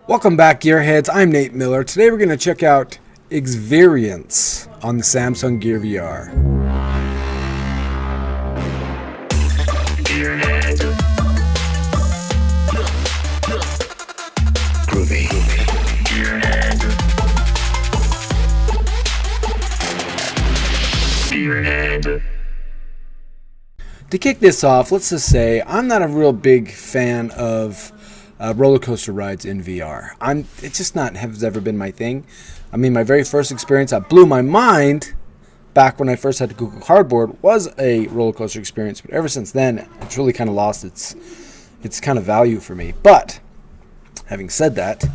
Welcome back, Gearheads. I'm Nate Miller. Today we're going to check out exVRience on the Samsung Gear VR. GeerHed. Groovy. GeerHed. GeerHed. To kick this off, let's just say I'm not a real big fan of roller coaster rides in VR. It's just not has ever been my thing. I mean, my very first experience that blew my mind back when I first had to Google Cardboard was a roller coaster experience, but ever since then, it's really kind of lost its kind of value for me. But having said that,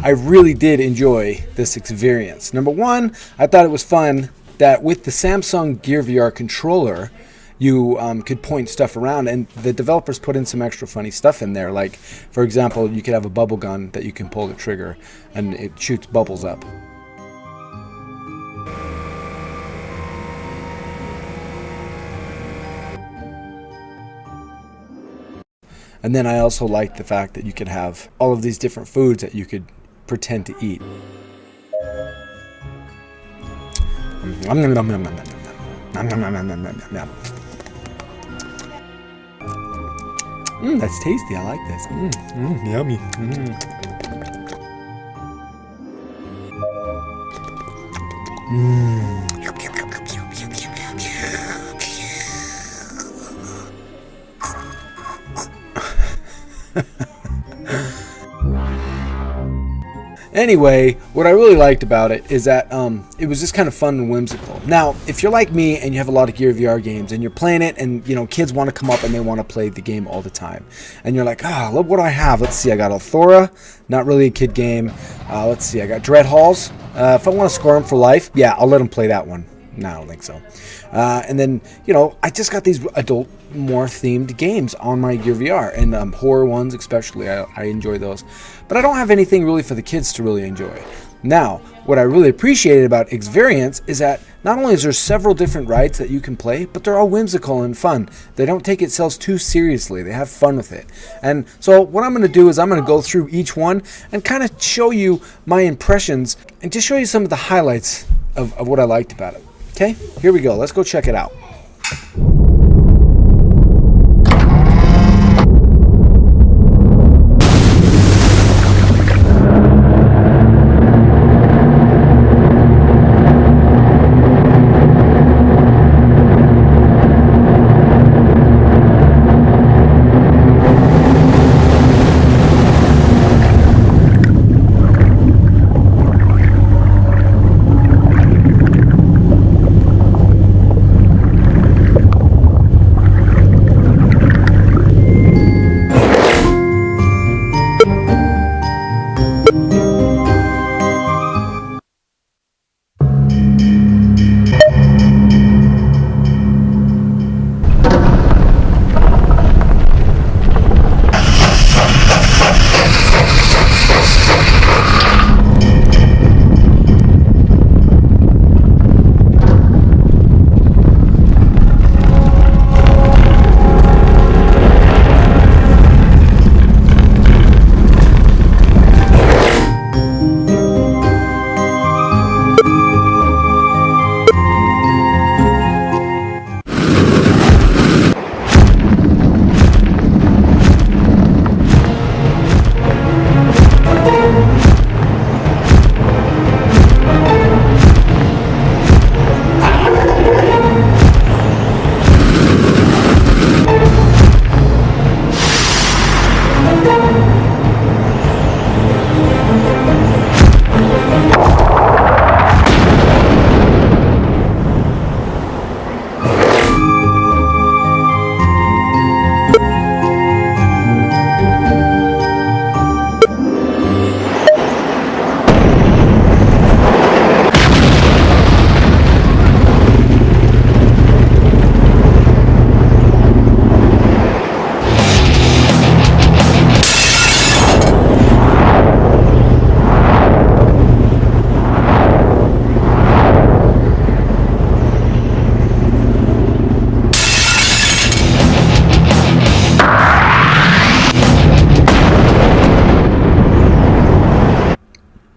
I really did enjoy this exVRience. Number one, I thought it was fun that with the Samsung Gear VR controller, you could point stuff around, and the developers put in some extra funny stuff in there. Like, for example, you could have a bubble gun that you can pull the trigger and it shoots bubbles up. And then I also liked the fact that you could have all of these different foods that you could pretend to eat. That's tasty. I like this. Yummy. Anyway, what I really liked about it is that it was just kind of fun and whimsical. Now, if you're like me and you have a lot of Gear VR games and you're playing it and kids want to come up and they want to play the game all the time, and you're like, look what do I have? Let's see, I got Althora, not really a kid game. Let's see, I got Dread Halls. If I want to score them for life, yeah, I'll let them play that one. No, I don't think so. And then, I just got these adult, more themed games on my Gear VR, and horror ones especially. I enjoy those. But I don't have anything really for the kids to really enjoy. Now, what I really appreciated about exVRience is that not only is there several different rides that you can play, but they're all whimsical and fun. They don't take itself too seriously. They have fun with it. And so what I'm going to do is I'm going to go through each one and kind of show you my impressions and just show you some of the highlights of what I liked about it. Okay, here we go. Let's go check it out.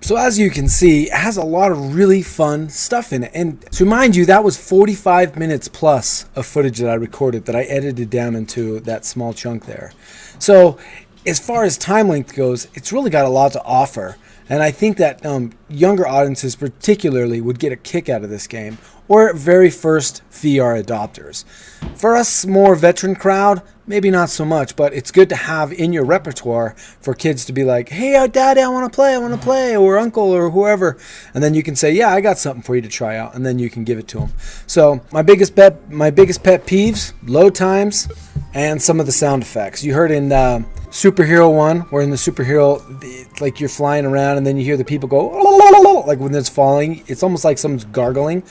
So as you can see, it has a lot of really fun stuff in it. And to remind you, that was 45 minutes plus of footage that I recorded that I edited down into that small chunk there. So as far as time length goes, it's really got a lot to offer. And I think that younger audiences particularly would get a kick out of this game, or very first VR adopters. For us more veteran crowd, maybe not so much, but it's good to have in your repertoire for kids to be like, hey, daddy, I want to play, or uncle, or whoever. And then you can say, yeah, I got something for you to try out, and then you can give it to them. So my biggest pet peeves, load times, and some of the sound effects. You heard in Superhero 1, where in the superhero, like you're flying around and then you hear the people go, like when it's falling, it's almost like someone's gargling.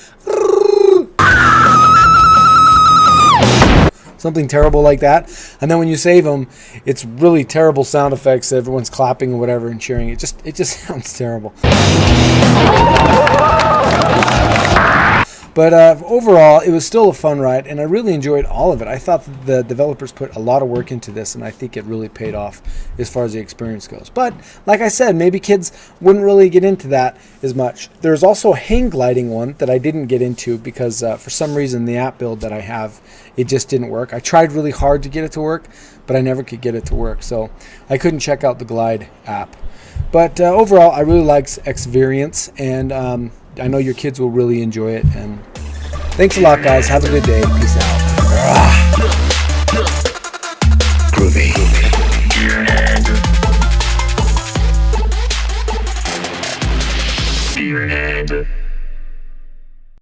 Something terrible like that. And then when you save them, it's really terrible sound effects. Everyone's clapping or whatever and cheering. It just sounds terrible. But overall, it was still a fun ride, and I really enjoyed all of it. I thought the developers put a lot of work into this, and I think it really paid off as far as the experience goes. But like I said, maybe kids wouldn't really get into that as much. There's also a hang gliding one that I didn't get into because for some reason the app build that I have, it just didn't work. I tried really hard to get it to work, but I never could get it to work. So I couldn't check out the Glide app. But overall, I really like exVRience, and I know your kids will really enjoy it. And thanks a lot, guys. Have a good day. Peace out. Groovy.